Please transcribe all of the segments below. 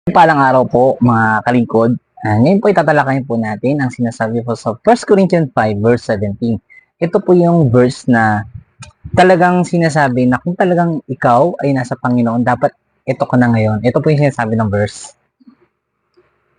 Palang araw po mga kalingkod. Ngayon po itatalakayin po natin ang sinasabi po sa 1 Corinthians 5 verse 17. Ito po yung verse na talagang sinasabi na kung talagang ikaw ay nasa Panginoon, dapat ito ka na ngayon. Ito po yung sinasabi ng verse.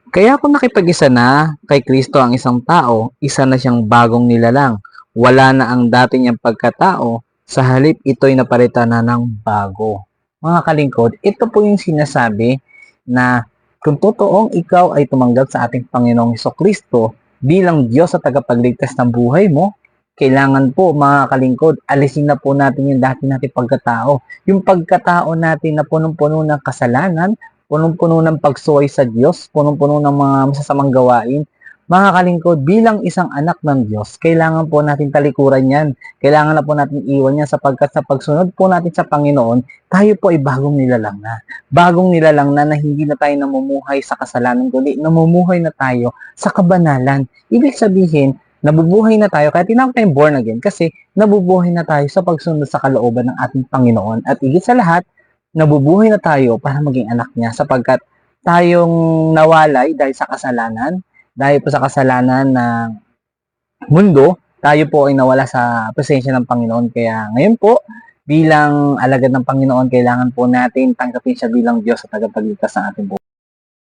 Kaya kung nakipag-isa na kay Kristo ang isang tao, isa na siyang bagong nilalang. Wala na ang dati niyang pagkatao, sa halip ito'y napalitan na ng bago. Mga kalingkod, ito po yung sinasabi na kung totoong ikaw ay tumanggap sa ating Panginoong Hesukristo bilang Diyos sa tagapagligtas ng buhay mo, kailangan po mga kalingkod, alisin na po natin yung dati nating pagkatao. Yung pagkatao natin na punong-puno ng kasalanan, punong-puno ng pagsuway sa Diyos, punong-puno ng mga masasamang gawain. Mga kalingkod, bilang isang anak ng Diyos, kailangan po natin talikuran yan. Kailangan na po natin iwan yan sapagkat sa pagsunod po natin sa Panginoon, tayo po ay bagong nilalang na. Bagong nilalang na hindi na tayo namumuhay sa kasalanan, kundi namumuhay na tayo sa kabanalan. Ibig sabihin, nabubuhay na tayo, kaya tinawag tayong born again, kasi nabubuhay na tayo sa pagsunod sa kalooban ng ating Panginoon. At higit sa lahat, nabubuhay na tayo para maging anak niya sapagkat tayong nawalay dahil sa kasalanan, dahil po sa kasalanan ng mundo, tayo po ay nawala sa presensya ng Panginoon. Kaya ngayon po, bilang alagad ng Panginoon, kailangan po natin tanggapin siya bilang Diyos at tagapagligtas ng ating buhay.